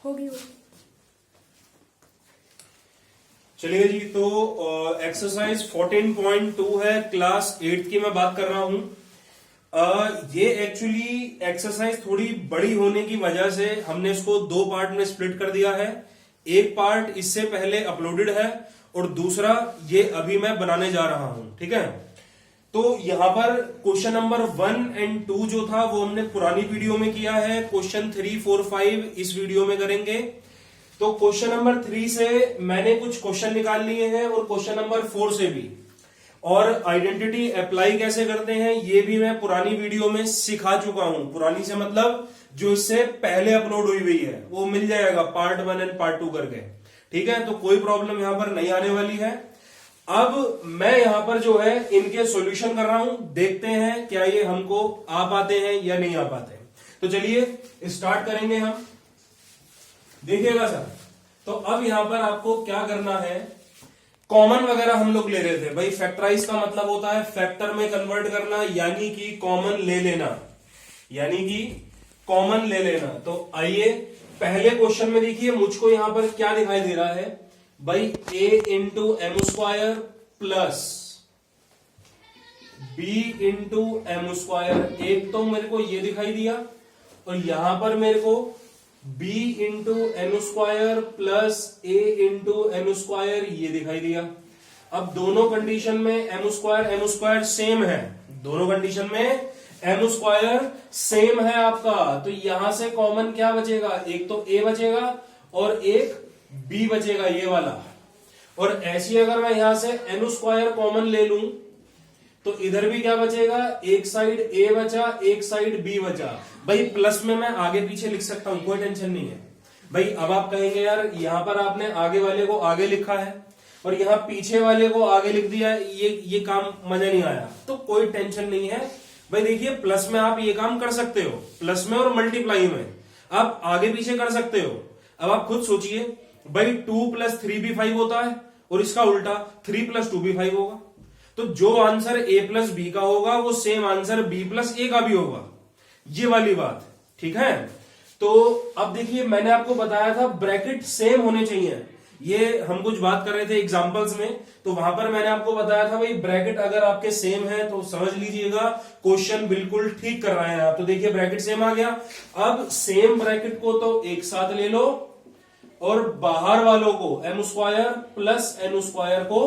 होगी। चलिए जी, तो एक्सरसाइज 14.2 है, क्लास 8 की मैं बात कर रहा हूं। ये एक्चुअली एक्सरसाइज थोड़ी बड़ी होने की वजह से हमने इसको दो पार्ट में स्प्लिट कर दिया है। एक पार्ट इससे पहले अपलोडेड है और दूसरा ये अभी मैं बनाने जा रहा हूं, ठीक है। तो यहां पर क्वेश्चन नंबर 1 और 2 जो था वो हमने पुरानी वीडियो में किया है। क्वेश्चन 3, 4, 5 इस वीडियो में करेंगे। तो क्वेश्चन नंबर 3 से मैंने कुछ क्वेश्चन निकाल लिए हैं और क्वेश्चन नंबर 4 से भी, और आइडेंटिटी अप्लाई कैसे करते हैं ये भी मैं पुरानी वीडियो में सिखा चुका हूं। पुरानी से मतलब जो इससे पहले अपलोड हुई है, वो मिल जाएगा पार्ट 1 एंड पार्ट 2 करके, ठीक है। तो कोई प्रॉब्लम यहां पर नहीं आने वाली है। अब मैं यहां पर जो है इनके सॉल्यूशन कर रहा हूं, देखते हैं क्या ये हमको आ पाते हैं या नहीं आ पाते हैं। तो चलिए स्टार्ट करेंगे हम, देखिएगा सर। तो अब यहां पर आपको क्या करना है, कॉमन वगैरह हम लोग ले रहे थे भाई। फैक्टराइज का मतलब होता है फैक्टर में कन्वर्ट करना, यानी कि कॉमन ले लेना, यानी कि कॉमन ले लेना। तो आइए पहले क्वेश्चन में देखिए, मुझको यहां पर क्या दिखाई दे रहा है भाई, a into M square plus b into M square. एक तो मेरे को ये दिखाई दिया और यहां पर मेरे को b into M square plus a into M square ये दिखाई दिया। अब दोनों कंडीशन में एम स्क्वायर सेम है, दोनों कंडीशन में एम स्क्वायर सेम है आपका। तो यहां से कॉमन क्या बचेगा, एक तो a बचेगा और एक b बचेगा, ये वाला। और ऐसी अगर मैं यहां से एन स्क्वायर कॉमन ले लूं तो इधर भी क्या बचेगा, एक साइड a बचा, एक साइड b बचा। भाई प्लस में मैं आगे पीछे लिख सकता हूं, कोई टेंशन नहीं है भाई। अब आप कहेंगे यार यहां पर आपने आगे वाले को आगे लिखा है और यहां पीछे वाले को आगे लिख दिया, ये काम मजा नहीं आया। तो कोई टेंशन नहीं है भाई। देखिए प्लस में आप ये काम कर सकते हो, प्लस में और मल्टीप्लाई में आप आगे पीछे कर सकते हो। अब आप खुद सोचिए भाई, 2 + 3 भी 5 होता है और इसका उल्टा 3 + 2 भी 5 होगा। तो जो आंसर a + b का होगा वो सेम आंसर b + a का भी होगा, ये वाली बात, ठीक है। तो अब देखिए मैंने आपको बताया था ब्रैकेट सेम होने चाहिए। ये हम कुछ बात कर रहे थे एग्जांपल्स में, तो वहां पर मैंने आपको बताया था भाई ब्रैकेट अगर आपके सेम है तो समझ लीजिएगा क्वेश्चन बिल्कुल ठीक कर रहे हैं आप। तो देखिए ब्रैकेट सेम आ गया। अब सेम ब्रैकेट को तो एक साथ ले लो और बाहर वालों को M square plus N square को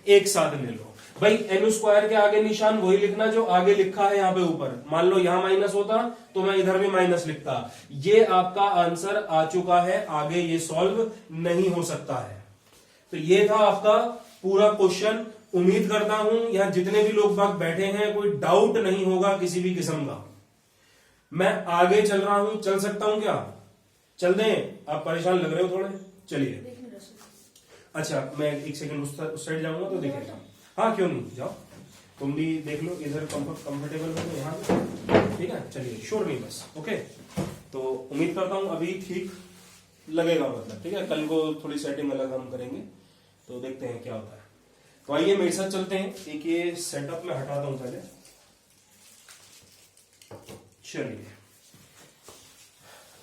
एक साथ ले लो। भाई एन स्क्वायर के आगे निशान वही लिखना जो आगे लिखा है यहाँ पे ऊपर। मान लो यहां माइनस होता तो मैं इधर भी माइनस लिखता। ये आपका आंसर आ चुका है, आगे ये सॉल्व नहीं हो सकता है। तो ये था आपका पूरा क्वेश्चन। उम्मीद करता हूं यहां जितने भी लोग बाग बैठे हैं कोई डाउट नहीं होगा किसी भी किस्म का। मैं आगे चल रहा हूं, चल सकता हूं क्या, चल दें? आप परेशान लग रहे हो थोड़े, चलिए। अच्छा मैं एक सेकंड उस साइड जाऊंगा तो देखेगा। हाँ क्यों नहीं, जाओ तुम भी देख लो, इधर कंफर्टेबल हो तो यहाँ, ठीक है। चलिए श्योर नहीं बस, ओके। तो उम्मीद करता हूं अभी ठीक लगेगा, मतलब ठीक है। कल को थोड़ी सेटिंग अलग हम करेंगे तो देखते हैं क्या होता है। तो आइए मेरे साथ चलते हैं। एक ये सेटअप में हटाता हूं पहले, चलिए।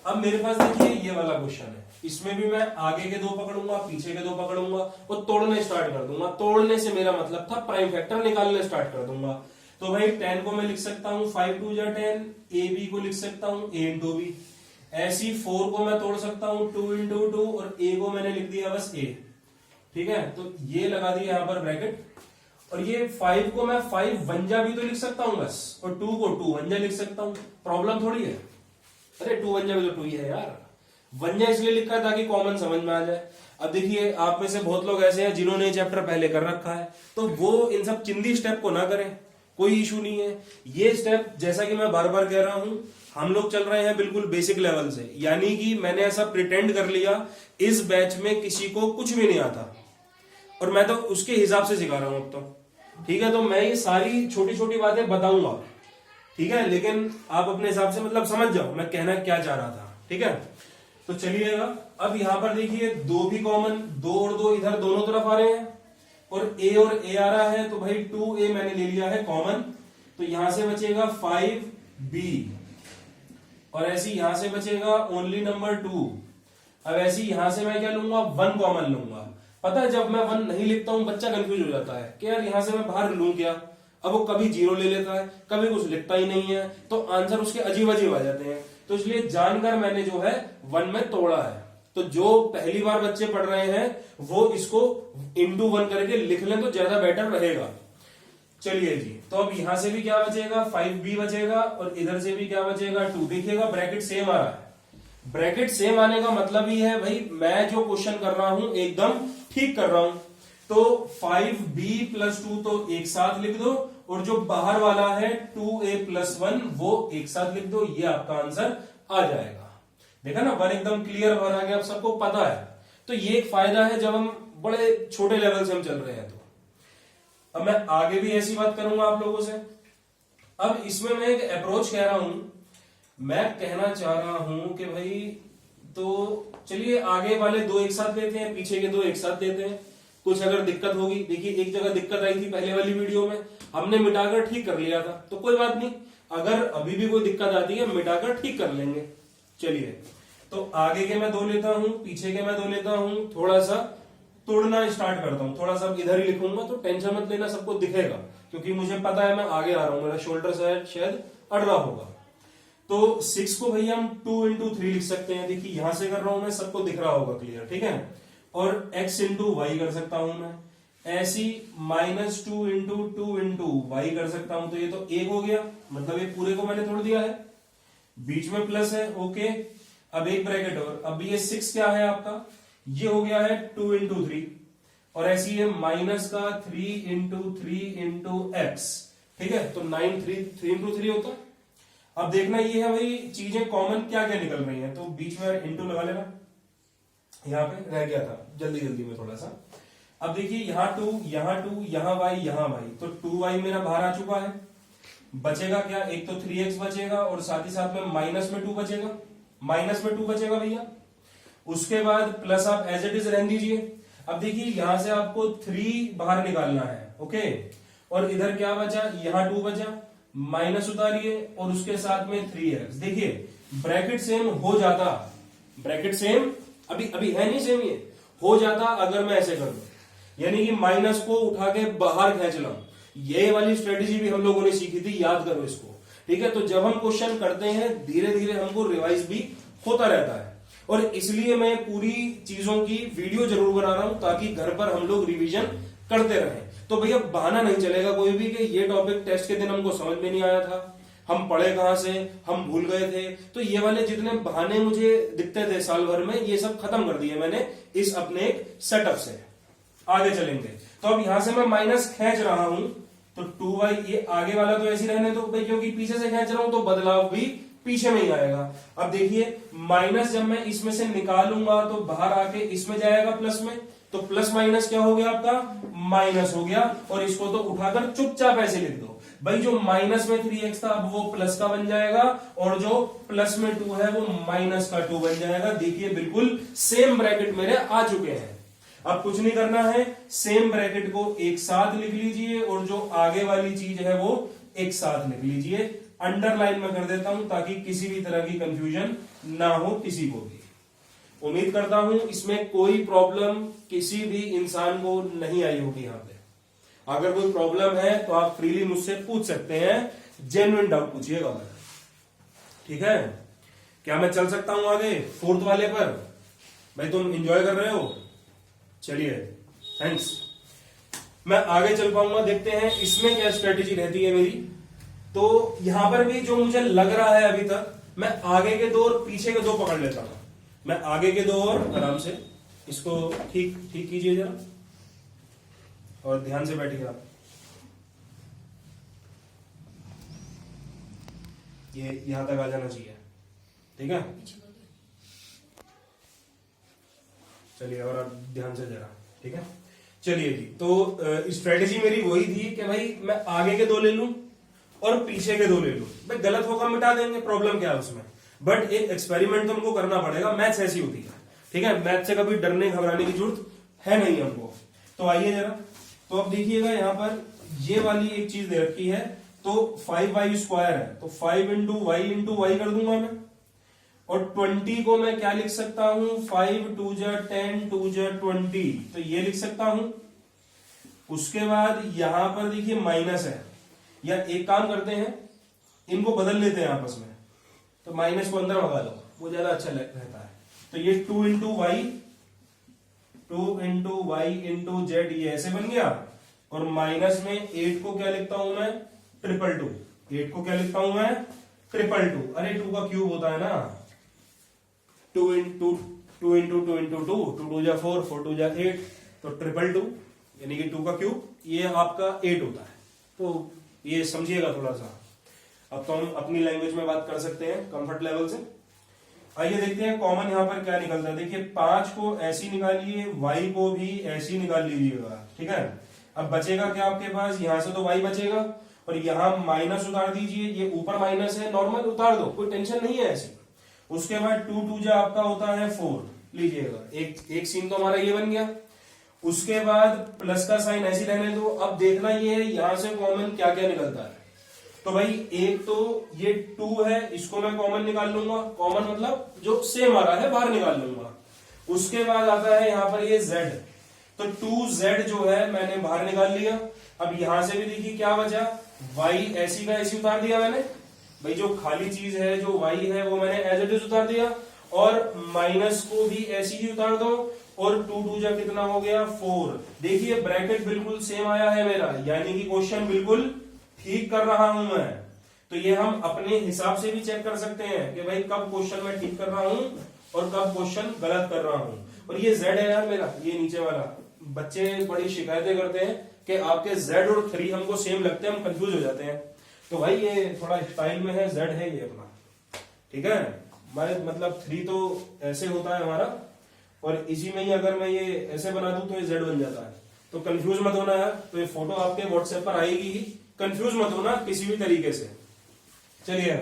अब मेरे पास देखिए ये वाला क्वेश्चन है, इसमें भी मैं आगे के 2 पकड़ूंगा, पीछे के 2 पकड़ूंगा और तोड़ने स्टार्ट कर दूंगा। तोड़ने से मेरा मतलब था प्राइम फैक्टर निकालने स्टार्ट कर दूंगा। तो भाई 10 को मैं लिख सकता हूं 5 × 2 = 10, ए बी को लिख सकता हूं a × b। ऐसी 4 को मैं तोड़ सकता हूं 2 × 2 और a को मैंने लिख दिया बस a, ठीक है। तो ये लगा दिया यहां पर ब्रैकेट। और ये 5 को मैं 5 वंजा भी तो लिख सकता हूं बस, और 2 को 2 वंजा लिख सकता हूं, प्रॉब्लम थोड़ी है। अरे 2 वंजा भी तो 2 ही है यार, वंजा इसलिए लिखा है ताकि कॉमन समझ में आ जाए। अब देखिए आप में से बहुत लोग ऐसे हैं जिन्होंने चैप्टर पहले कर रखा है, तो वो इन सब चिंदी स्टेप को ना करें, कोई इशू नहीं है। ये स्टेप जैसा कि मैं बार बार कह रहा हूं, हम लोग चल रहे हैं बिल्कुल बेसिक लेवल से, यानी कि मैंने ऐसा प्रिटेंड कर लिया इस बैच में किसी को कुछ भी नहीं आता और मैं तो उसके हिसाब से सिखा रहा हूं अब तो, ठीक है। तो मैं ये सारी छोटी छोटी बातें बताऊंगा, ठीक है, लेकिन आप अपने हिसाब से मतलब समझ जाओ मैं कहना क्या चाह रहा था, ठीक है। तो चलिएगा अब यहां पर देखिए 2 भी कॉमन, 2 और 2 इधर दोनों तरफ आ रहे हैं और a आ रहा है, तो भाई 2a मैंने ले लिया है कॉमन। तो यहां से बचेगा 5b और ऐसे यहां से बचेगा ओनली नंबर 2। अब ऐसे यहां से मैं क्या लूंगा, 1 कॉमन लूंगा। पता है जब मैं 1 नहीं लिखता हूं बच्चा कंफ्यूज हो जाता है कि यार यहां से मैं बाहर लूं क्या। अब वो कभी 0 ले लेता है, कभी कुछ लिखता ही नहीं है, तो आंसर उसके अजीब अजीब आ जाते हैं। तो इसलिए जानकर मैंने जो है 1 में तोड़ा है। तो जो पहली बार बच्चे पढ़ रहे हैं वो इसको इंटू 1 करके लिख लें तो ज्यादा बेटर रहेगा। चलिए जी, तो अब यहां से भी क्या बचेगा, 5b बचेगा, और इधर से भी क्या बचेगा, 2। देखिएगा ब्रैकेट सेम आ रहा है। ब्रैकेट सेम आने का मतलब ही है भाई मैं जो क्वेश्चन कर रहा हूं एकदम ठीक कर रहा हूं। तो 5b + 2 तो एक साथ लिख दो, और जो बाहर वाला है 2a + 1 वो एक साथ लिख दो, ये आपका आंसर आ जाएगा। देखा ना, 1 एकदम क्लियर भर आ गया, अब सबको पता है। तो ये एक फायदा है जब हम बड़े छोटे लेवल से हम चल रहे हैं। तो अब मैं आगे भी ऐसी बात करूंगा आप लोगों से। अब इसमें मैं एक अप्रोच कह रहा हूं, मैं कहना चाह रहा हूं कि भाई तो चलिए आगे वाले 2 एक साथ लेते हैं, पीछे के 2 एक साथ लेते हैं। कुछ अगर दिक्कत होगी, देखिए एक जगह दिक्कत आई थी पहले वाली वीडियो में, हमने मिटाकर ठीक कर लिया था, तो कोई बात नहीं, अगर अभी भी कोई दिक्कत आती है मिटाकर ठीक कर लेंगे। चलिए, तो आगे के मैं 2 लेता हूं, पीछे के मैं 2 लेता हूं, थोड़ा सा तोड़ना स्टार्ट करता हूं। थोड़ा सा इधर ही लिखूंगा तो टेंशन मत लेना, सबको दिखेगा, क्योंकि मुझे पता है मैं आगे आ रहा हूं, मेरा शोल्डर शायद अड़ रहा होगा। तो 6 को भैया हम 2 × 3 लिख सकते हैं। देखिए यहां से कर रहा हूं मैं, सबको दिख रहा होगा क्लियर, ठीक है। और x × y कर सकता हूं मैं, ऐसी -2 × 2 × y कर सकता हूं। तो ये तो 1 हो गया, मतलब ये पूरे को मैंने तोड़ दिया है, बीच में प्लस है, ओके। अब एक ब्रैकेट और, अब ये 6 क्या है आपका, ये हो गया है 2 × 3, और ऐसी है -3 × 3 × x, ठीक है। तो 9 3 × 3 होता। अब देखना ये है भाई चीजें कॉमन क्या क्या निकल रही हैं, तो बीच में इंटू लगा लेना, यहां पे रह गया था जल्दी में थोड़ा सा। अब देखिए यहाँ 2 यहाँ y यहाँ y, तो 2y मेरा बाहर आ चुका है। बचेगा क्या, एक तो 3x बचेगा, और साथ ही साथ में -2 बचेगा, -2 बचेगा भैया। उसके बाद प्लस आप एज इट इज रहने दीजिए। अब देखिए यहां से आपको 3 बाहर निकालना है, ओके। और इधर क्या बचा, यहाँ 2 बचा, माइनस उतारिए, और उसके साथ में 3x। देखिए ब्रैकेट सेम हो जाता, ब्रैकेट सेम अभी है नहीं सेम, ये हो जाता अगर मैं ऐसे कर दूं, यानी कि माइनस को उठा के बाहर खींच लाऊं। ये वाली स्ट्रेटेजी भी हम लोगों ने सीखी थी, याद करो इसको, ठीक है। तो जब हम क्वेश्चन करते हैं धीरे धीरे हमको रिवाइज भी होता रहता है, और इसलिए मैं पूरी चीजों की वीडियो जरूर बना रहा हूं ताकि घर पर हम लोग रिवीजन करते रहें। तो भैया बहाना नहीं चलेगा कोई भी कि ये टॉपिक टेस्ट के दिन हमको समझ में नहीं आया था, हम पढ़े कहां से, हम भूल गए थे। तो ये वाले जितने बहाने मुझे दिखते थे साल भर में, ये सब खत्म कर दिए मैंने इस अपने एक सेटअप से। आगे चलेंगे, तो अब यहां से मैं माइनस खींच रहा हूं, तो 2y, ये आगे वाला तो ऐसे रहने दो भाई, क्योंकि पीछे से खींच रहा हूं तो बदलाव भी पीछे में ही आएगा। अब देखिए माइनस जब मैं इसमें से निकालूंगा तो बाहर आके इसमें जाएगा प्लस में, तो प्लस माइनस क्या हो गया आपका, माइनस हो गया। और इसको तो उठाकर चुपचाप ऐसे लिख दो भाई, जो माइनस में 3x था अब वो प्लस का बन जाएगा, और जो प्लस में 2 है वो माइनस का 2 बन जाएगा। देखिए बिल्कुल सेम ब्रैकेट मेरे आ चुके हैं। अब कुछ नहीं करना है, सेम ब्रैकेट को एक साथ लिख लीजिए, और जो आगे वाली चीज है वो एक साथ लिख लीजिए। अंडरलाइन में कर देता हूं ताकि किसी भी तरह की कंफ्यूजन ना हो किसी को भी। उम्मीद करता हूं इसमें कोई प्रॉब्लम किसी भी इंसान को नहीं आई होगी। यहां पे अगर कोई प्रॉब्लम है तो आप फ्रीली मुझसे पूछ सकते हैं, जेन्युइन डाउट पूछिएगा, ठीक है। क्या मैं चल सकता हूं आगे 4th वाले पर? भाई तुम एंजॉय कर रहे हो, चलिए थैंक्स। मैं आगे चल पाऊंगा, देखते हैं इसमें क्या स्ट्रेटेजी रहती है मेरी। तो यहां पर भी जो मुझे लग रहा है अभी तक, मैं आगे के 2 और पीछे के 2 पकड़ लेता हूं। मैं आगे के 2 और आराम से इसको ठीक कीजिए जरा, और ध्यान से बैठिए आप। ये यहां तक आ जाना चाहिए, ठीक है। चलिए, और आप ध्यान से जरा, ठीक है। चलिए जी, तो स्ट्रेटेजी मेरी वही थी कि भाई मैं आगे के 2 ले लूं और पीछे के 2 ले लूं। भाई गलत होगा मिटा देंगे, प्रॉब्लम क्या है उसमें, बट एक एक्सपेरिमेंट तो हमको करना पड़ेगा। मैथ्स ऐसी होती है, ठीक है। मैथ से कभी डरने घबराने की जरूरत है नहीं हमको। तो आइए जरा, तो अब देखिएगा यहां पर ये वाली एक चीज दे रखी है, तो 5y² है, तो 5 × y × y कर दूंगा मैं, और 20 को मैं क्या लिख सकता हूं, 5 2 जा 10 2 जा 20, तो ये लिख सकता हूं। उसके बाद यहां पर देखिए माइनस है, या एक काम करते हैं इनको बदल लेते हैं आपस में, तो माइनस को अंदर भगा लो, वो ज्यादा अच्छा रहता है। तो ये 2 इंटू वाई इंटू जेड, ये ऐसे बन गया। और माइनस में 8 को क्या लिखता हूं मैं, 222। 8 को क्या लिखता हूं मैं, 222। अरे 2 का क्यूब होता है ना, 2 इंटू 2 इंटू 2 इंटू 2, 2 2 जा 4, 4 2 जा 8, तो 222 यानी कि 2 का क्यूब, ये आपका 8 होता है। तो ये समझिएगा थोड़ा सा। अब तो हम अपनी लैंग्वेज में बात कर सकते हैं कंफर्ट लेवल से। आइए देखते हैं कॉमन यहां पर क्या निकलता है। देखिए 5 को ऐसी निकालिए, y को भी ऐसी निकाल लीजिएगा, ठीक है। अब बचेगा क्या आपके पास, यहां से तो y बचेगा, और यहां माइनस उतार दीजिए, ये ऊपर माइनस है, नॉर्मल उतार दो, कोई टेंशन नहीं है ऐसी। उसके बाद 2 2 जा आपका होता है 4 लीजिएगा, एक सीन तो हमारा ये बन गया। उसके बाद प्लस का साइन ऐसे रहने दो। अब देखना ये है यहां से कॉमन क्या क्या निकलता है। तो भाई एक तो ये 2 है, इसको मैं कॉमन निकाल लूंगा, कॉमन मतलब जो सेम आ रहा है बाहर निकाल लूंगा। उसके बाद आता है यहां पर ये z, तो 2z जो है मैंने बाहर निकाल लिया। अब यहां से भी देखिए क्या बचा, y ऐसी का ऐसी उतार दिया मैंने, भाई जो खाली चीज है जो y है वो मैंने एज इट इज उतार दिया, और माइनस को भी ऐसी ही उतार दो, और 2 2 जा कितना हो गया 4। देखिए ब्रैकेट बिल्कुल सेम आया है मेरा, यानी कि क्वेश्चन बिल्कुल ठीक कर रहा हूं मैं। तो ये हम अपने हिसाब से भी चेक कर सकते हैं कि भाई कब क्वेश्चन मैं ठीक कर रहा हूं और कब क्वेश्चन गलत कर रहा हूं। और ये z है यार मेरा, ये नीचे वाला, बच्चे बड़ी शिकायतें करते हैं कि आपके z और 3 हमको सेम लगते हैं, हम कंफ्यूज हो जाते हैं। तो भाई ये थोड़ा स्टाइल में है, z है ये अपना, ठीक है। मैं मतलब 3 तो ऐसे होता है हमारा, और इसी में ही अगर मैं ये ऐसे बना दूं तो ये z बन जाता है। तो कंफ्यूज मत होना यार, तो ये फोटो आपके व्हाट्सएप पर आएगी ही, कंफ्यूज मत होना किसी भी तरीके से। चलिए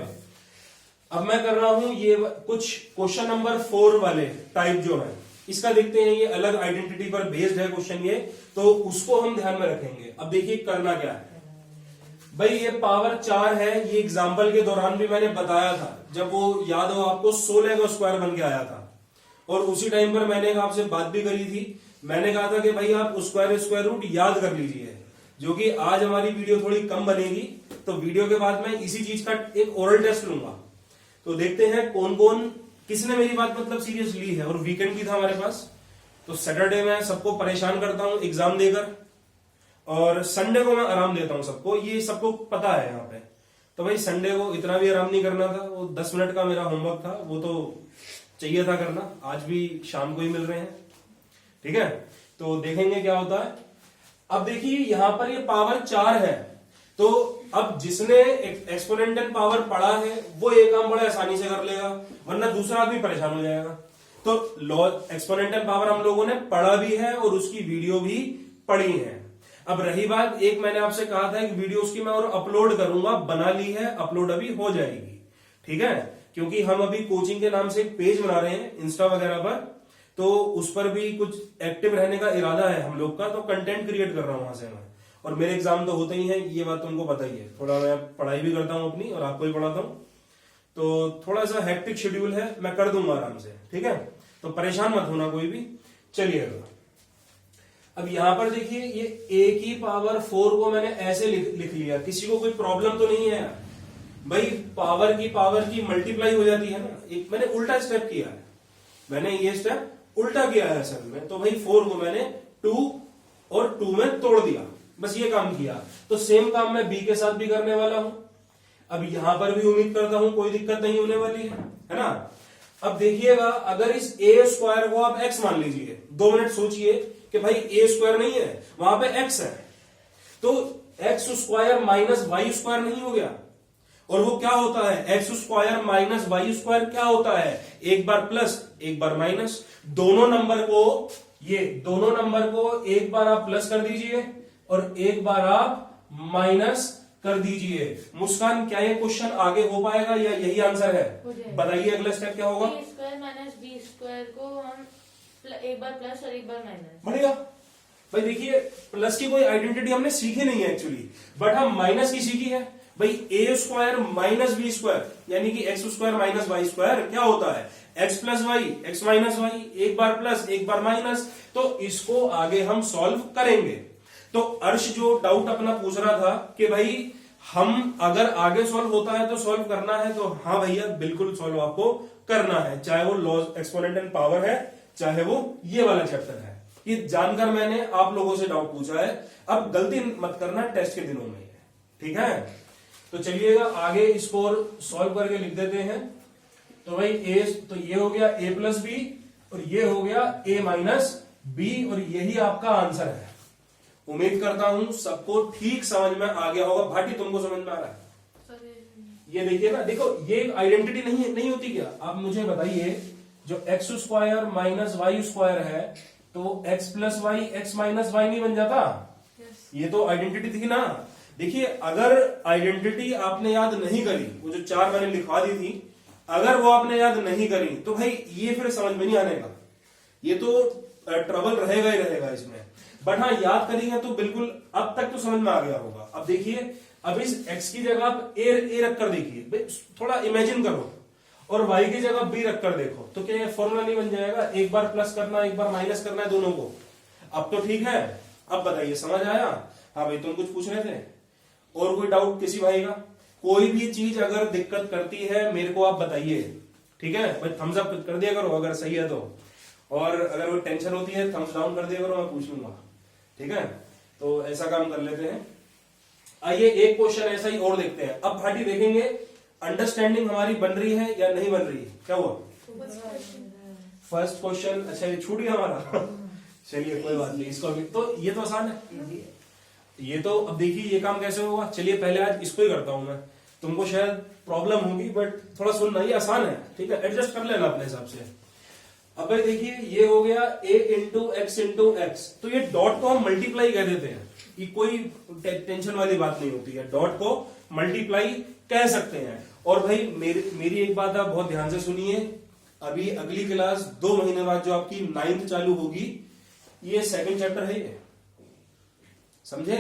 अब मैं कर रहा हूं ये कुछ क्वेश्चन नंबर 4 वाले टाइप जो है, इसका देखते हैं, ये अलग आइडेंटिटी पर बेस्ड है क्वेश्चन ये, तो उसको हम ध्यान में रखेंगे। अब देखिए करना क्या है भाई, ये पावर 4 है, ये एग्जाम्पल के दौरान भी मैंने बताया था, जब वो याद हो आपको 16 का स्क्वायर बन के आया था, और उसी टाइम पर मैंने आपसे बात भी करी थी। मैंने कहा था कि भाई आप स्क्वायर रूट याद कर लीजिए, जो कि आज हमारी वीडियो थोड़ी कम बनेगी, तो वीडियो के बाद मैं इसी चीज का एक ओरल टेस्ट लूंगा। तो देखते हैं कौन कौन किसने मेरी बात मतलब सीरियस ली है। और वीकेंड भी था हमारे पास, तो सैटरडे में सबको परेशान करता हूं एग्जाम देकर, और संडे को मैं आराम देता हूं सबको, ये सबको पता है यहाँ पे। तो भाई संडे को इतना भी आराम नहीं करना था, वो 10 मिनट का मेरा होमवर्क था, वो तो चाहिए था करना, आज भी शाम को ही मिल रहे हैं, ठीक है। तो देखेंगे क्या होता है। अब देखिए यहां पर ये पावर 4 है, तो अब जिसने एक्सपोनेंशियल पावर पढ़ा है वो ये काम बड़े आसानी से कर लेगा, वरना दूसरा आदमी परेशान हो जाएगा। तो एक्सपोनेंशियल पावर हम लोगों ने पढ़ा भी है और उसकी वीडियो भी पढ़ी है। अब रही बात, एक मैंने आपसे कहा था कि वीडियो उसकी मैं और अपलोड करूंगा, बना ली है, अपलोड अभी हो जाएगी, ठीक है। क्योंकि हम अभी कोचिंग के नाम से एक पेज बना रहे हैं इंस्टा वगैरह पर, तो उस पर भी कुछ एक्टिव रहने का इरादा है हम लोग का, तो कंटेंट क्रिएट कर रहा हूं वहां से मैं। और मेरे एग्जाम तो होते ही हैं, ये बात तुमको पता ही है, थोड़ा मैं पढ़ाई भी करता हूं अपनी और आपको भी पढ़ाता हूं, तो थोड़ा सा हेक्टिक शेड्यूल है, मैं कर दूंगा आराम से, ठीक है। तो परेशान मत होना कोई भी। चलिए अब यहां पर देखिए, ये a की पावर 4 को मैंने ऐसे लिख लिया, किसी को कोई प्रॉब्लम तो नहीं है भाई। पावर की मल्टीप्लाई हो जाती है ना, एक मैंने उल्टा स्टेप किया है, मैंने ये स्टेप उल्टा किया है असल में। तो भाई 4 को मैंने 2 और 2 में तोड़ दिया, बस ये काम किया। तो सेम काम मैं b के साथ भी करने वाला हूं। अब यहां पर भी उम्मीद करता हूं कोई दिक्कत नहीं होने वाली है ना। अब देखिएगा, अगर इस a स्क्वायर को आप x मान लीजिए, 2 मिनट सोचिए कि भाई a स्क्वायर नहीं है, वहां पे x है, तो x square minus Y square नहीं हो गया। और वो क्या होता है, X square minus Y square क्या होता है, एक बार प्लस एक बार माइनस। दोनों नंबर को एक बार आप प्लस कर दीजिए और एक बार आप माइनस कर दीजिए। मुस्कान, क्या ये क्वेश्चन आगे हो पाएगा या यही आंसर है? बताइए अगला स्टेप क्या होगा। a square minus B square को हम एक बार प्लस और एक बार माइनस बढ़िया। भाई देखिए, प्लस की कोई आइडेंटिटी हमने सीखी नहीं है एक्चुअली, बट हम माइनस की सीखी है। भाई A square minus B square यानी कि X square minus Y square क्या होता है, X plus Y, X minus Y, एक बार प्लस एक बार माइनस। तो इसको आगे हम सॉल्व करेंगे। तो अर्श जो डाउट अपना पूछ रहा था कि भाई हम अगर आगे सॉल्व होता है तो सॉल्व करना है, तो हाँ भैया बिल्कुल सॉल्व आपको करना है, चाहे वो लॉज एक्सपोनेंट एंड पावर है, चाहे वो ये वाला चैप्टर है। ये जानकर मैंने आप लोगों से डाउट पूछा है, अब गलती मत करना टेस्ट के दिनों में, ठीक है। तो चलिएगा आगे इसको सॉल्व करके लिख देते हैं। तो भाई ए, तो ये हो गया ए प्लस बी और ये हो गया ए माइनस बी और यही आपका आंसर है। उम्मीद करता हूं सबको ठीक समझ में आ गया होगा। भाटी तुमको समझ में आ रहा है? ये देखिए ना, देखो ये आइडेंटिटी नहीं होती क्या? आप मुझे बताइए, जो X square minus Y square है तो X plus Y X minus Y नहीं बन जाता? ये तो आइडेंटिटी थी ना। देखिए अगर आइडेंटिटी आपने याद नहीं करी, वो जो चार मैंने लिखवा दी थी, अगर वो आपने याद नहीं करी तो भाई ये फिर समझ में नहीं आने का, ये तो ट्रबल रहेगा ही रहेगा इसमें। बट हाँ याद करेंगे तो बिल्कुल अब तक तो समझ में आ गया होगा। अब देखिए, अब इस x की जगह आप ए रख कर देखिए, थोड़ा इमेजिन करो, और y की जगह b रख कर देखो, तो क्या ये फॉर्मूला नहीं बन जाएगा? एक बार प्लस करना एक बार माइनस करना है दोनों को। अब तो ठीक है, अब बताइए समझ आया? हाँ भाई तुम कुछ पूछ रहे थे, और कोई डाउट किसी भाई का? कोई भी चीज अगर दिक्कत करती है मेरे को आप बताइए, ठीक है भाई, थम्स अप कर दिया करो अगर सही है तो, और अगर कोई टेंशन होती है थम्स डाउन कर दिया करो, मैं पूछ लूंगा, ठीक है। तो ऐसा काम कर लेते हैं। आइए एक क्वेश्चन ऐसा ही और देखते हैं। अब भाटी देखेंगे अंडरस्टैंडिंग हमारी बन रही है या नहीं बन रही है। क्या हुआ? फर्स्ट क्वेश्चन, अच्छा ये छूट गया हमारा चलिए कोई बात नहीं, इसको अभी तो ये तो आसान है ये तो। अब देखिए ये काम कैसे होगा, चलिए पहले आज इसको ही करता हूं मैं, तुमको शायद प्रॉब्लम होगी बट थोड़ा सुनना, ये आसान है, ठीक है, एडजस्ट कर लेना अपने हिसाब से। अब भाई देखिए ये हो गया a इंटू एक्स, तो ये डॉट को हम मल्टीप्लाई कह देते हैं, ये कोई टेंशन वाली बात नहीं होती है, डॉट को मल्टीप्लाई कह सकते हैं। और भाई मेरी एक बात आप बहुत ध्यान से सुनिए, अभी अगली क्लास 2 महीने बाद जो आपकी 9th चालू होगी, ये सेकंड चैप्टर है ये, समझे?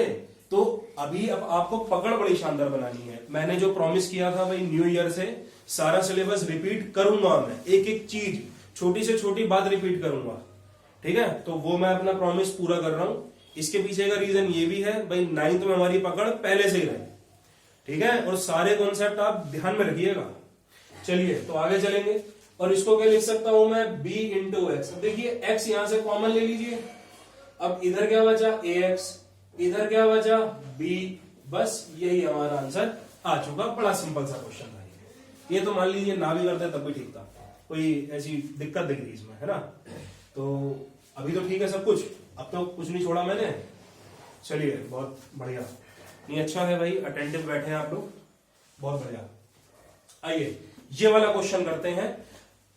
तो अभी अब आपको पकड़ बड़ी शानदार बनानी है। मैंने जो प्रॉमिस किया था भाई न्यू ईयर से सारा सिलेबस रिपीट करूंगा, मैं एक एक चीज छोटी से छोटी बात रिपीट करूंगा, ठीक है। तो वो मैं अपना प्रॉमिस पूरा कर रहा हूं। इसके पीछे का रीजन ये भी है भाई 9th में हमारी पकड़ पहले से ही रहे, ठीक है, और सारे कॉन्सेप्ट आप ध्यान में रखिएगा। चलिए तो आगे चलेंगे, और इसको क्या लिख सकता हूं मैं, b इंटू एक्स। देखिए x यहां से कॉमन ले लीजिए, अब इधर क्या बचा ax, इधर क्या बचा b, बस यही हमारा आंसर आ चुका। बड़ा सिंपल सा क्वेश्चन था ये तो मान लीजिए ना भी करते तब भी ठीक था, कोई ऐसी दिक्कत दिख रही इसमें, है ना। तो अभी तो ठीक है सब कुछ, अब तो कुछ नहीं छोड़ा मैंने। चलिए बहुत बढ़िया, नहीं अच्छा है भाई, अटेंटिव बैठे हैं आप लोग, बहुत बढ़िया। आइए ये वाला क्वेश्चन करते हैं।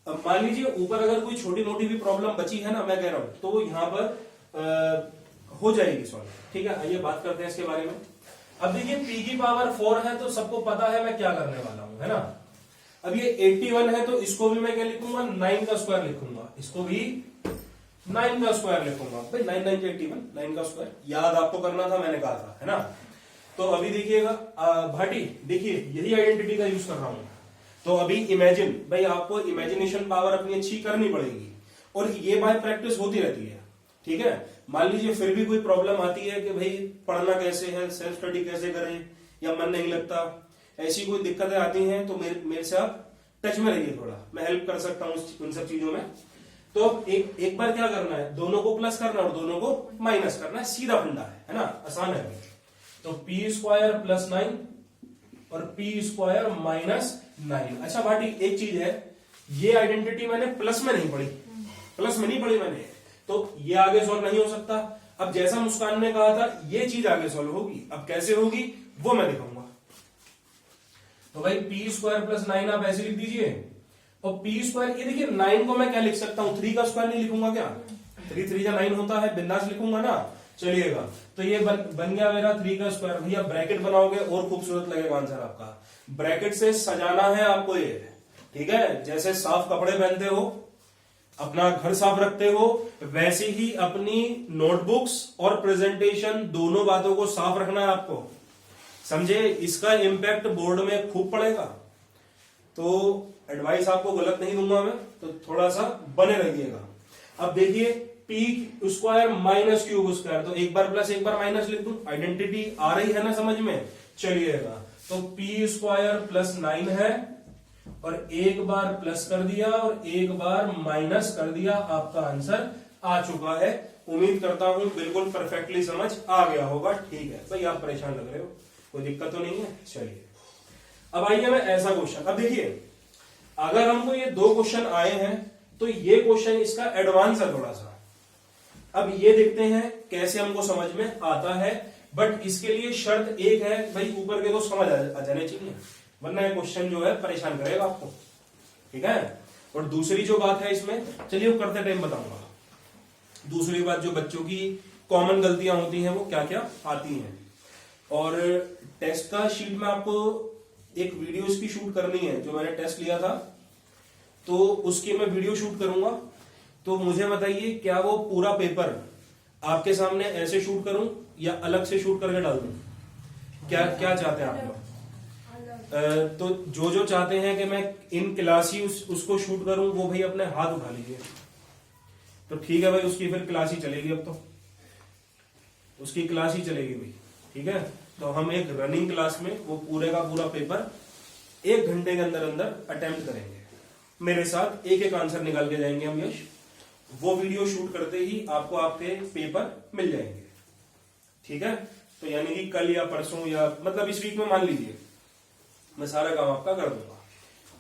अब मान लीजिए ऊपर अगर कोई छोटी मोटी भी प्रॉब्लम बची है ना, मैं कह रहा हूं, तो यहाँ पर हो जाएगी सॉल्व, ठीक है। आइए बात करते हैं इसके बारे में। अब देखिए p की पावर 4 है तो सबको पता है मैं क्या करने वाला हूं, है ना। अब ये 81 है तो इसको भी मैं क्या लिखूंगा, 9 का स्क्वायर लिखूंगा, इसको भी 9 का स्क्वायर लिखूंगा। भाई 9 9 81, 9 का स्क्वायर याद आपको करना था, मैंने कहा था, है ना। तो अभी देखिएगा भाटी, देखिए यही आइडेंटिटी का यूज कर रहा हूं। तो अभी इमेजिन, भाई आपको इमेजिनेशन पावर अपनी अच्छी करनी पड़ेगी, और ये बात प्रैक्टिस होती रहती है, ठीक है। मान लीजिए फिर भी कोई प्रॉब्लम आती है कि भाई पढ़ना कैसे है, सेल्फ स्टडी कैसे करें, या मन नहीं लगता, ऐसी कोई दिक्कतें आती हैं तो मेरे से आप टच में रहिए, थोड़ा मैं हेल्प कर सकता हूं उन सब चीजों में। तो एक बार क्या करना है, दोनों को प्लस करना और दोनों को माइनस करना है, सीधा फंडा है ना, आसान है। तो p स्क्वायर प्लस 9 और p स्क्वायर माइनस 9। अच्छा भाटी एक चीज है, ये आइडेंटिटी मैंने प्लस में नहीं पढ़ी, प्लस में नहीं पढ़ी मैंने, तो ये आगे सॉल्व नहीं हो सकता। अब जैसा मुस्कान ने कहा था ये चीज आगे सॉल्व होगी, अब कैसे होगी वो मैं दिखाऊंगा। तो भाई p स्क्वायर प्लस 9 आप ऐसे लिख दीजिए, और p स्क्वायर, ये देखिए 9 को मैं क्या लिख सकता हूं, 3 का स्क्वायर नहीं लिखूंगा क्या, 3 3 या 9 होता है, बिंदास लिखूंगा ना। चलिएगा तो ये बन गया मेरा 3 का स्क्वायर। भैया ब्रैकेट बनाओगे और खूबसूरत लगेगा आंसर आपका, ब्रैकेट से सजाना है आपको ये, ठीक है। जैसे साफ कपड़े पहनते हो, अपना घर साफ रखते हो, वैसे ही अपनी नोटबुक्स और प्रेजेंटेशन दोनों बातों को साफ रखना है आपको, समझे? इसका इम्पैक्ट बोर्ड में खूब पड़ेगा, तो एडवाइस आपको गलत नहीं दूंगा मैं, तो थोड़ा सा बने रहिएगा। अब देखिए P square minus cube square, तो एक बार प्लस एक बार माइनस लिख दूं, आइडेंटिटी आ रही है ना समझ में? चलिएगा, तो पी स्क्वायर प्लस 9 है, और एक बार प्लस कर दिया और एक बार माइनस कर दिया, आपका आंसर आ चुका है। उम्मीद करता हूं बिल्कुल परफेक्टली समझ आ गया होगा। ठीक है भाई, आप परेशान लग रहे हो, कोई दिक्कत तो नहीं है। चलिए अब आइए मैं ऐसा क्वेश्चन, अब देखिए अगर हमको ये दो क्वेश्चन आए हैं तो ये क्वेश्चन इसका एडवांस है थोड़ा सा। अब ये देखते हैं कैसे हमको समझ में आता है, बट इसके लिए शर्त एक है भाई, ऊपर के तो समझ आ जाने चाहिए, वरना ये क्वेश्चन जो है परेशान करेगा आपको। ठीक है, और दूसरी जो बात है इसमें, चलिए वो करते टाइम बताऊंगा। दूसरी बात जो बच्चों की कॉमन गलतियां होती हैं वो क्या क्या आती हैं, और टेस्ट का शीट में आपको एक वीडियो इसकी शूट करनी है, जो मैंने टेस्ट लिया था तो उसकी मैं वीडियो शूट करूंगा। तो मुझे बताइए क्या वो पूरा पेपर आपके सामने ऐसे शूट करूं या अलग से शूट करके डाल दूं? क्या क्या चाहते हैं आप लोग? तो जो चाहते हैं कि मैं इन क्लास ही उसको शूट करूं, वो भाई अपने हाथ उठा लीजिए। तो ठीक है भाई, उसकी फिर क्लास ही चलेगी, अब तो उसकी क्लास ही चलेगी भाई। ठीक है, तो हम एक रनिंग क्लास में वो पूरे का पूरा पेपर 1 घंटे के अंदर अंदर अटेम्प्ट करेंगे। मेरे साथ एक एक आंसर निकाल के जाएंगे हम यश। वो वीडियो शूट करते ही आपको आपके पेपर मिल जाएंगे। ठीक है, तो यानी कि कल या परसों या मतलब इस वीक में मान लीजिए मैं सारा काम आपका कर दूंगा।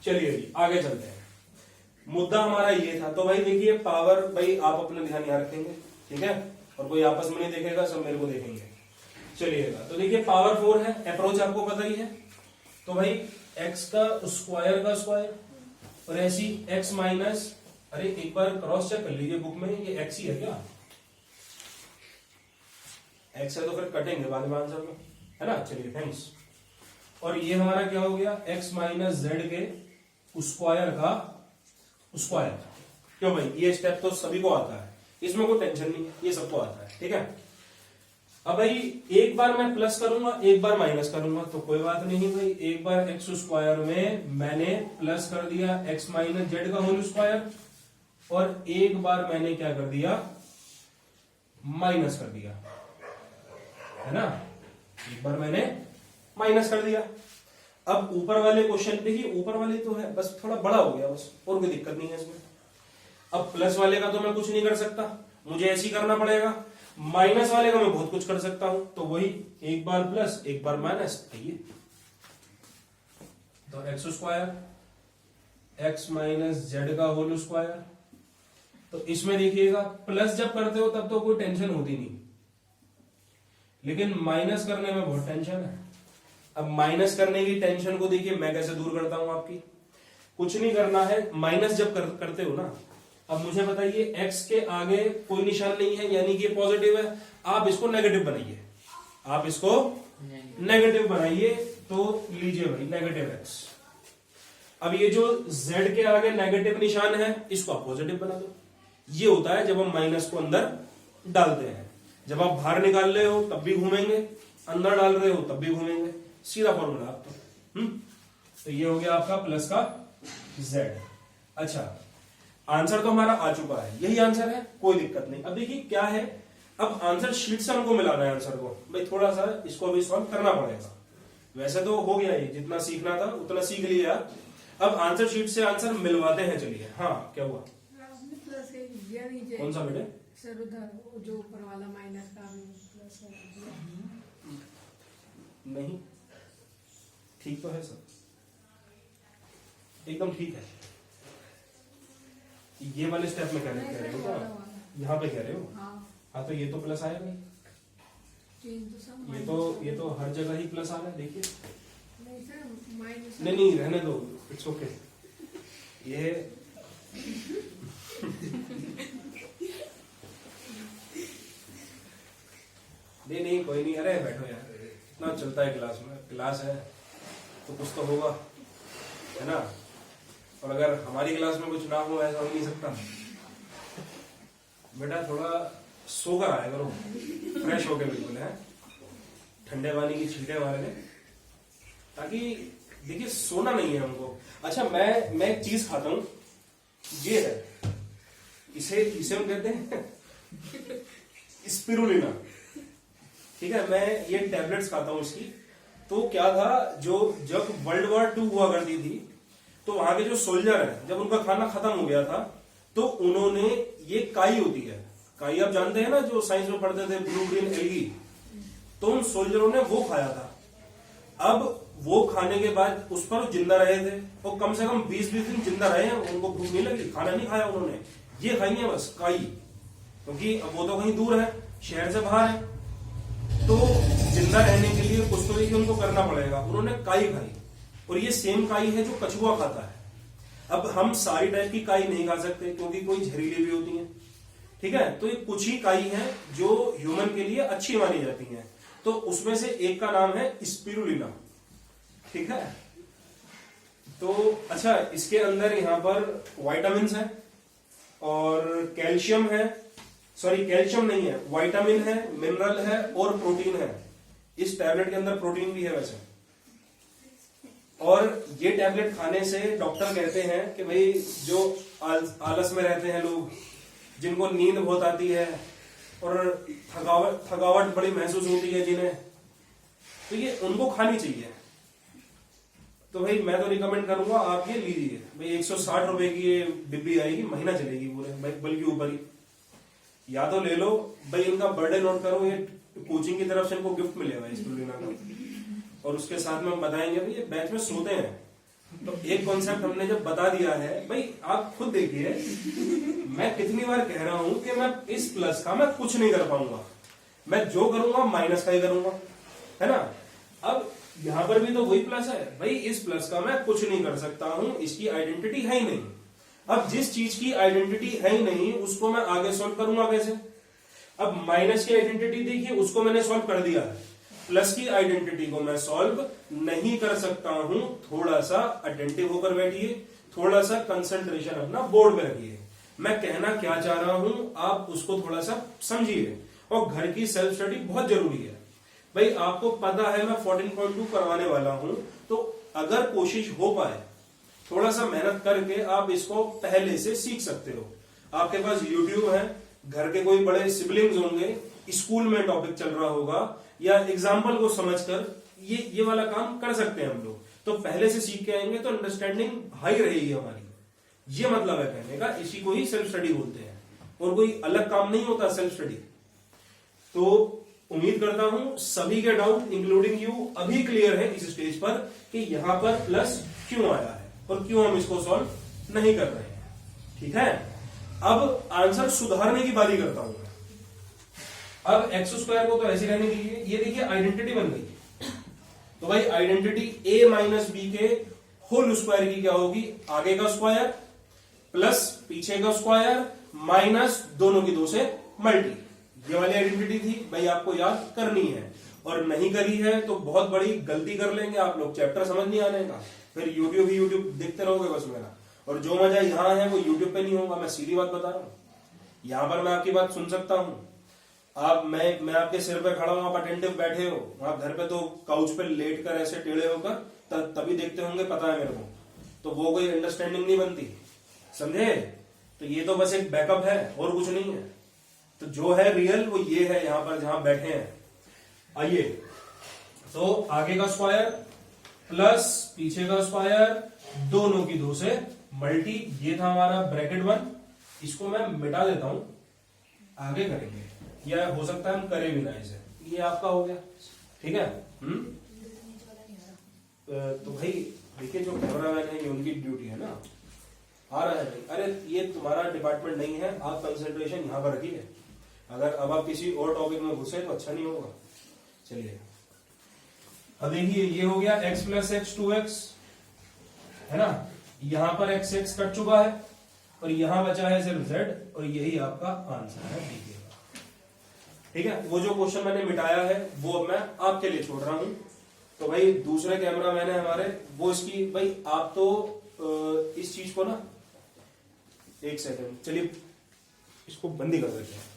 चलिए जी आगे चलते हैं। मुद्दा हमारा ये था, तो भाई देखिए पावर, भाई आप अपना ध्यान यहाँ रखेंगे, ठीक है, और कोई आपस में नहीं देखेगा, सब मेरे को देखेंगे। चलिएगा, तो देखिए पावर 4 है, अप्रोच आपको पता ही है, तो भाई x का स्क्वायर का स्क्वायर, और ऐसी x माइनस, अरे एक बार क्रॉस चेक कर लीजिए बुक में, ये x ही है क्या? x है तो फिर कटेंगे बाद में आंसर में, है ना? चलिए थैंक्स। और ये हमारा क्या हो गया? x माइनस जेड के स्क्वायर का स्क्वायर। क्यों भाई, ये स्टेप तो सभी को आता है, इसमें कोई टेंशन नहीं है, ये सबको आता है। ठीक है, अब भाई एक बार मैं प्लस करूंगा एक बार माइनस करूंगा, तो कोई बात नहीं भाई, एक बार एक्स स्क्वायर में मैंने प्लस कर दिया एक्स माइनस जेड का होल स्क्वायर, और एक बार मैंने क्या कर दिया? माइनस कर दिया, है ना? एक बार मैंने माइनस कर दिया। अब ऊपर वाले क्वेश्चन, देखिए ऊपर वाले तो है, बस थोड़ा बड़ा हो गया बस, और कोई दिक्कत नहीं है इसमें। अब प्लस वाले का तो मैं कुछ नहीं कर सकता, मुझे ऐसे ही करना पड़ेगा। माइनस वाले का मैं बहुत कुछ कर सकता हूं, तो वही एक बार प्लस एक बार माइनस, आइए तो x square x minus Z का होल स्क्वायर। तो इसमें देखिएगा प्लस जब करते हो तब तो कोई टेंशन होती नहीं, लेकिन माइनस करने में बहुत टेंशन है। अब माइनस करने की टेंशन को देखिए मैं कैसे दूर करता हूं आपकी। कुछ नहीं करना है, माइनस जब करते हो ना, अब मुझे बताइए x के आगे कोई निशान नहीं है, यानी कि पॉजिटिव है, आप इसको नेगेटिव बनाइए, आप इसको नेगेटिव बनाइए, तो लीजिए भाई नेगेटिव x। अब ये जो z के आगे नेगेटिव निशान है, इसको आप पॉजिटिव बना दो। ये होता है जब हम माइनस को अंदर डालते हैं, जब आप बाहर निकाल रहे हो तब भी घूमेंगे, अंदर डाल रहे हो तब भी घूमेंगे, सीधा फॉर्मूला आपका। तो ये हो गया आपका प्लस का z। अच्छा, आंसर तो हमारा आ चुका है, यही आंसर है, कोई दिक्कत नहीं। अब देखिए क्या है, अब आंसर शीट से हमको मिलाना है आंसर को, भाई थोड़ा सा इसको अभी सॉल्व करना पड़ेगा। वैसे तो हो गया, ये जितना सीखना था उतना सीख लिया, अब आंसर शीट से आंसर मिलवाते हैं। चलिए, हाँ क्या हुआ? कौन सा बेटे? सर उधर जो ऊपर वाला माइनस का प्लस नहीं, ठीक तो है सर, एकदम ठीक है। ये वाले स्टेप में कह रहे हो क्या? यहाँ पे कह रहे हो? हाँ, तो ये तो प्लस आएगा ही, ये तो हर जगह ही प्लस आ रहा है, देखिए। नहीं रहने दो, इट्स ओके। ये नहीं कोई नहीं, अरे बैठो यार, इतना चलता है क्लास में, क्लास है तो कुछ तो होगा, है ना? और अगर हमारी क्लास में कुछ ना हो, ऐसा हो नहीं सकता। बेटा थोड़ा सोकर आया करो, फ्रेश होके बिल्कुल, है, ठंडे पानी की छींटे मारने ताकि देखिए सोना नहीं है हमको। अच्छा मैं एक चीज खाता हूं, ये है, इसे हम कहते हैं स्पिरुलिना, ठीक है। मैं ये टैबलेट्स खाता हूं इसकी। तो क्या था, जो जब वर्ल्ड वॉर 2 हुआ करती थी तो वहां के जो सोल्जर है, जब उनका खाना खत्म हो गया था तो उन्होंने, ये काई होती है, काई आप जानते हैं ना, जो साइंस में पढ़ते थे, ब्लू ग्रीन एल्गी, तो उन सोल्जरों ने वो खाया था। अब वो खाने के बाद उस पर जिंदा रहे थे और कम से कम 20-20 दिन जिंदा रहे हैं, उनको भूख नहीं लगी, खाना नहीं खाया उन्होंने, ये खाई है बस काई, क्योंकि अब वो तो कहीं दूर है, शहर से बाहर है, तो जिंदा रहने के लिए कुछ तो देखिए उनको करना पड़ेगा, उन्होंने काई खाई। और ये सेम काई है जो कछुआ खाता है। अब हम सारी टाइप की काई नहीं खा सकते क्योंकि कोई जहरीली भी होती है, ठीक है। तो ये कुछ ही काई है जो ह्यूमन के लिए अच्छी मानी जाती है, तो उसमें से एक का नाम है स्पिरुलिना, ठीक है। तो अच्छा, इसके अंदर यहां पर विटामिन है और कैल्शियम है, सॉरी कैल्शियम नहीं है, विटामिन है, मिनरल है और प्रोटीन है। इस टैबलेट के अंदर प्रोटीन भी है वैसे। और ये टैबलेट खाने से डॉक्टर कहते हैं कि भाई जो आलस में रहते हैं लोग, जिनको नींद बहुत आती है और थकावट बड़ी महसूस होती है जिन्हें, तो ये उनको खानी चाहिए। तो भाई मैं तो रिकमेंड करूंगा आप ये लीजिए भाई, 160 रुपए की ये डिब्बी आएगी, महीना चलेगी पूरे, बल्कि ऊपर ही, या तो ले लो भाई, इनका बर्थडे नोट करो, ये कोचिंग की तरफ से इनको गिफ्ट मिलेगा स्पिरुलिना का, और उसके साथ में हम बताएंगे भाई ये बैच में सोते हैं। तो एक कॉन्सेप्ट हमने जब बता दिया है भाई, आप खुद देखिए, मैं कितनी बार कह रहा हूं कि मैं इस प्लस का मैं कुछ नहीं कर पाऊंगा, मैं जो करूंगा माइनस का ही करूंगा, है ना। अब यहां पर भी तो वही प्लस है भाई, इस प्लस का मैं कुछ नहीं कर सकता हूं, इसकी आइडेंटिटी है ही नहीं। अब जिस चीज की आइडेंटिटी है ही नहीं उसको मैं आगे सॉल्व करूंगा कैसे। अब माइनस की आइडेंटिटी देखिए, उसको मैंने सॉल्व कर दिया, प्लस की आइडेंटिटी को मैं सॉल्व नहीं कर सकता हूं। थोड़ा सा अटेंटिव होकर बैठिए, थोड़ा सा कंसंट्रेशन अपना बोर्ड पे रखिए, मैं कहना क्या चाह रहा हूं आप उसको थोड़ा सा समझिए। और घर की सेल्फ स्टडी बहुत जरूरी है भाई, आपको पता है मैं 14.2 करवाने वाला हूं, तो अगर कोशिश हो पाए थोड़ा सा मेहनत करके आप इसको पहले से सीख सकते हो। आपके पास यूट्यूब है, घर के कोई बड़े सिबलिंग्स होंगे, स्कूल में टॉपिक चल रहा होगा, या एग्जाम्पल को समझकर ये वाला काम कर सकते हैं हम लोग। तो पहले से सीख के आएंगे तो अंडरस्टैंडिंग हाई रहेगी हमारी, ये मतलब है कहने का। इसी को ही सेल्फ स्टडी बोलते हैं, और कोई अलग काम नहीं होता सेल्फ स्टडी। तो उम्मीद करता हूं सभी के डाउट इंक्लूडिंग यू अभी क्लियर है इस स्टेज पर कि यहां पर प्लस क्यों आया है और क्यों हम इसको सॉल्व नहीं कर रहे हैं, ठीक है। अब आंसर सुधारने की बात करता हूं। अब एक्स स्क्वायर को तो ऐसे रहने दीजिए, ये देखिए आइडेंटिटी बन गई। तो भाई आइडेंटिटी a माइनस बी के होल स्क्वायर की क्या होगी, आगे का स्क्वायर प्लस पीछे का स्क्वायर माइनस दोनों की 2 से मल्टी। ये वाली आइडेंटिटी थी भाई, आपको याद करनी है, और नहीं करी है तो बहुत बड़ी गलती कर लेंगे आप लोग, चैप्टर समझ नहीं आने का, फिर यूट्यूब देखते रहोगे बस मेरा। और जो मजा यहां है वो यूट्यूब पे नहीं होगा, मैं सीधी बात बता रहा हूं। यहां पर मैं आपकी बात सुन सकता हूं, आप मैं आपके सिर पे खड़ा हूं, आप अटेंटिव बैठे हो, आप घर पे तो काउच पे लेट कर ऐसे टेढ़े होकर तभी देखते होंगे, पता है मेरे को, तो वो कोई अंडरस्टैंडिंग नहीं बनती, समझे। तो ये तो बस एक बैकअप है और कुछ नहीं है। तो जो है रियल वो ये है, यहां पर जहां बैठे हैं। आइए, तो आगे का स्क्वायर प्लस पीछे का स्क्वायर, दोनों की 2 से मल्टी, ये था हमारा ब्रैकेट 1। इसको मैं मिटा देता हूं, आगे करेंगे, या हो सकता है हम करें भी ना इसे। ये आपका हो गया, ठीक है। तो भाई देखिए, जो कैमरामैन है ये उनकी ड्यूटी है ना, आ रहा है भाई। अरे ये तुम्हारा डिपार्टमेंट नहीं है, आप कंसंट्रेशन यहां पर रखिए। अगर अब आप किसी और टॉपिक में घुसे तो अच्छा नहीं होगा। चलिए, अब देखिए ये हो गया x प्लस एक्स 2x, है ना। यहां पर x कट चुका है और यहां बचा है सिर्फ z, और यही आपका आंसर है, देखिएगा, ठीक है। वो जो क्वेश्चन मैंने मिटाया है वो मैं आपके लिए छोड़ रहा हूं। तो भाई दूसरे कैमरा मैन है हमारे, वो इसकी भाई आप तो इस चीज को ना, एक सेकंड, चलिए इसको बंदी कर देते हैं।